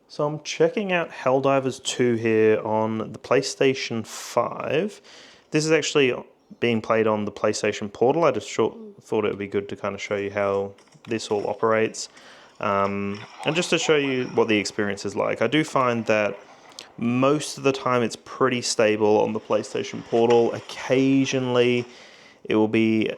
So I'm checking out Helldivers 2 here on the PlayStation 5. This is actually being played on the PlayStation Portal. I just thought it would be good to kind of show you how this all operates. And just to show you what the experience is like. I do find that most of the time it's pretty stable on the PlayStation Portal. Occasionally it will be,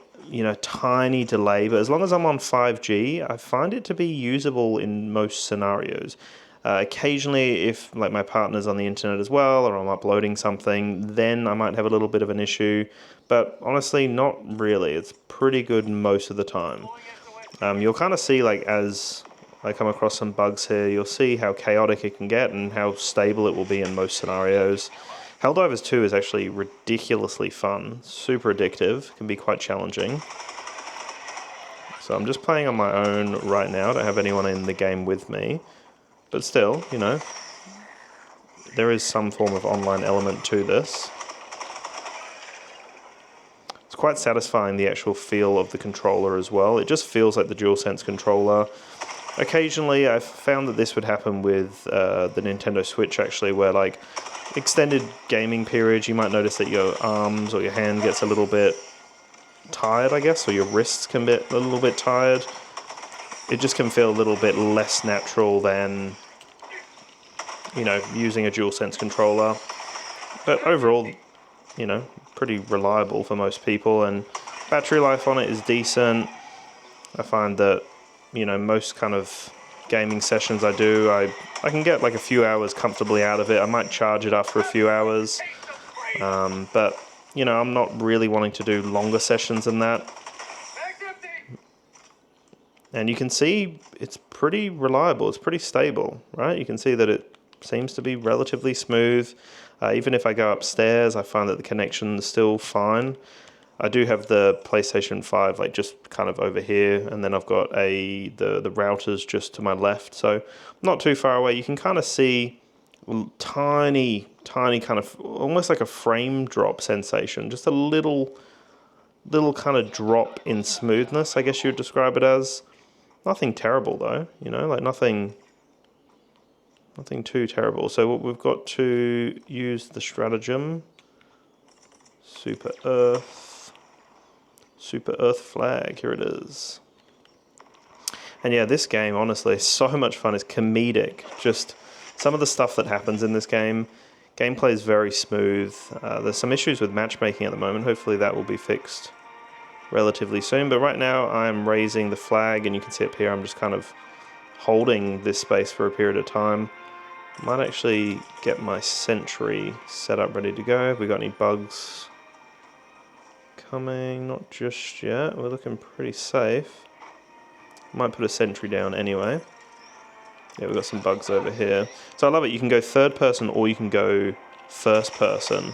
tiny delay, but as long as I'm on 5G, I find it to be usable in most scenarios. Occasionally, if like my partner's on the internet as well, or I'm uploading something, then I might have a little bit of an issue. But honestly, not really. It's pretty good most of the time. You'll kind of see, like, as I come across some bugs here, you'll see how chaotic it can get and how stable it will be in most scenarios. Helldivers 2 is actually ridiculously fun, super addictive, can be quite challenging. So I'm just playing on my own right now, I don't have anyone in the game with me. But still, there is some form of online element to this. It's quite satisfying, the actual feel of the controller as well. It just feels like the DualSense controller. Occasionally, I've found that this would happen with the Nintendo Switch, actually, where, like, extended gaming periods, you might notice that your arms or your hand gets a little bit tired, I guess, or your wrists can get a little bit tired. It just can feel a little bit less natural than, using a DualSense controller. But overall, pretty reliable for most people, and battery life on it is decent. I find that, most kind of gaming sessions I do, I can get like a few hours comfortably out of it. I might charge it after a few hours, but, I'm not really wanting to do longer sessions than that. And you can see it's pretty reliable, it's pretty stable, right? You can see that it seems to be relatively smooth. Even if I go upstairs, I find that the connection is still fine. I do have the PlayStation 5 like just kind of over here, and then I've got the routers just to my left, so not too far away. You can kind of see tiny kind of, almost like a frame drop sensation, just a little kind of drop in smoothness, I guess you would describe it as. Nothing terrible though, like nothing too terrible. So what we've got to use the stratagem, Super Earth flag, here it is. And yeah, this game, honestly, is so much fun. It's comedic. Just some of the stuff that happens in this gameplay is very smooth. There's some issues with matchmaking at the moment. Hopefully that will be fixed relatively soon. But right now I'm raising the flag, and you can see up here I'm just kind of holding this space for a period of time. Might actually get my sentry set up ready to go. Have we got any bugs coming? Not just yet. We're looking pretty safe. Might put a sentry down anyway. Yeah, we've got some bugs over here. So I love it. You can go third person or you can go first person.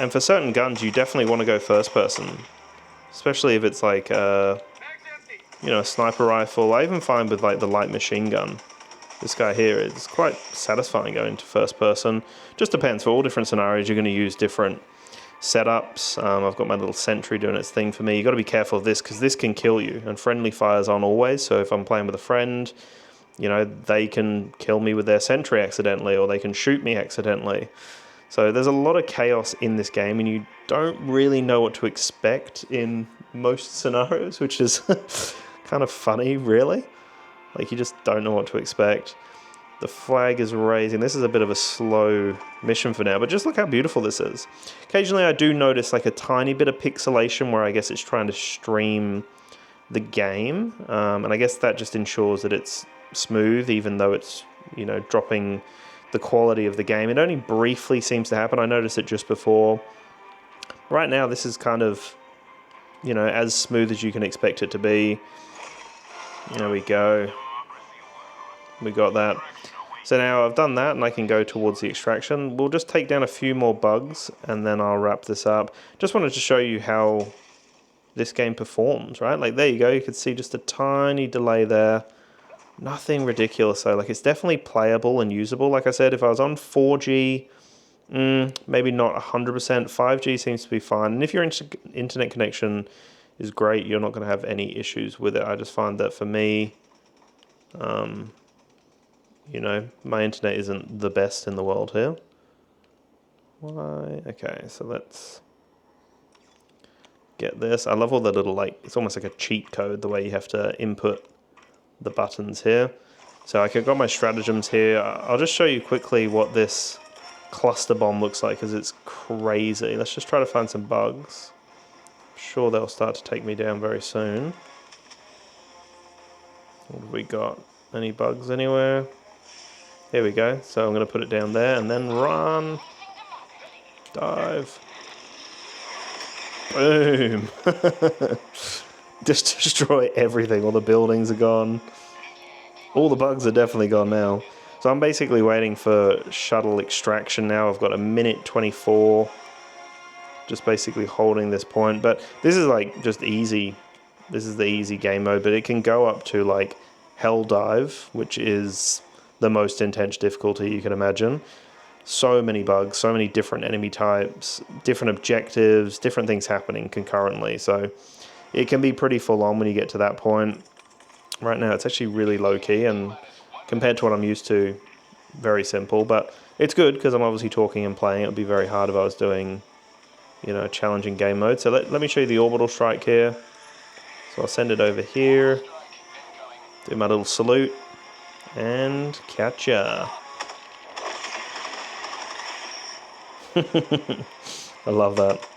And for certain guns, you definitely want to go first person. Especially if it's like, a sniper rifle. I even find with like the light machine gun, this guy here, it's quite satisfying going to first person. Just depends. For all different scenarios, you're going to use different setups. I've got my little sentry doing its thing for me. You've got to be careful of this because this can kill you, and friendly fire's on always. So if I'm playing with a friend, they can kill me with their sentry accidentally, or they can shoot me accidentally. So there's a lot of chaos in this game, and you don't really know what to expect in most scenarios, which is kind of funny, really. Like, you just don't know what to expect. The flag is raising. This is a bit of a slow mission for now, but just look how beautiful this is. Occasionally I do notice like a tiny bit of pixelation where I guess it's trying to stream the game, and I guess that just ensures that it's smooth, even though it's, dropping the quality of the game. It only briefly seems to happen. I noticed it just before. Right now this is kind of, as smooth as you can expect it to be. There we go. We got that. So now I've done that and I can go towards the extraction. We'll just take down a few more bugs and then I'll wrap this up. Just wanted to show you how this game performs, right? Like, there you go. You can see just a tiny delay there. Nothing ridiculous though. Like, it's definitely playable and usable. Like I said, if I was on 4G, maybe not 100%. 5G seems to be fine. And if your internet connection is great, you're not going to have any issues with it. I just find that for me, You know, my internet isn't the best in the world here. Why? Okay, so let's get this. I love all the little, like, it's almost like a cheat code, the way you have to input the buttons here. So I got my stratagems here. I'll just show you quickly what this cluster bomb looks like, because it's crazy. Let's just try to find some bugs. I'm sure they'll start to take me down very soon. What have we got? Any bugs anywhere? Here we go. So I'm going to put it down there and then run. Dive. Boom. Just destroy everything. All the buildings are gone. All the bugs are definitely gone now. So I'm basically waiting for shuttle extraction now. I've got a minute 24. Just basically holding this point. But this is like just easy. This is the easy game mode. But it can go up to like Helldive, which is the most intense difficulty you can imagine. So many bugs, so many different enemy types, different objectives, different things happening concurrently. So it can be pretty full on when you get to that point. Right now it's actually really low key, and compared to what I'm used to, very simple. But it's good because I'm obviously talking and playing. It would be very hard if I was doing, you know, challenging game mode. So let me show you the orbital strike here. So I'll send it over here, do my little salute, and catch ya. I love that.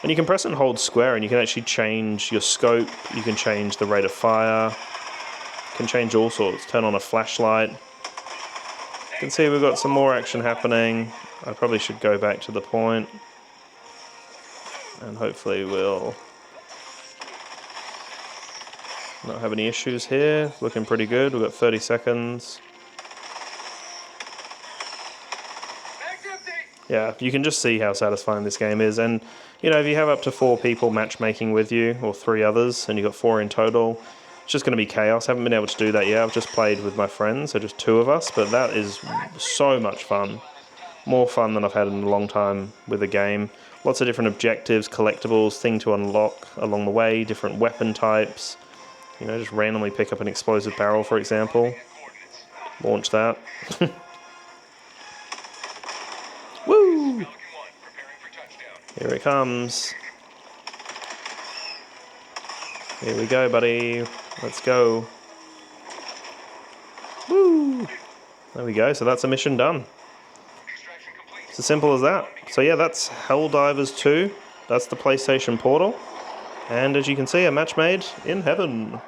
And you can press and hold square and you can actually change your scope, you can change the rate of fire, you can change all sorts, turn on a flashlight. You can see we've got some more action happening. I probably should go back to the point and hopefully we'll not have any issues here. Looking pretty good, we've got 30 seconds. Yeah, you can just see how satisfying this game is. And, you know, if you have up to 4 people matchmaking with you, or 3 others, and you've got 4 in total, it's just going to be chaos. I haven't been able to do that yet. I've just played with my friends, so just 2 of us, but that is so much fun. More fun than I've had in a long time with a game. Lots of different objectives, collectibles, thing to unlock along the way, different weapon types. You know, just randomly pick up an explosive barrel, for example. Launch that. Woo! Here it comes. Here we go, buddy. Let's go. Woo! There we go. So that's a mission done. It's as simple as that. So yeah, that's Helldivers 2. That's the PlayStation Portal. And as you can see, a match made in heaven.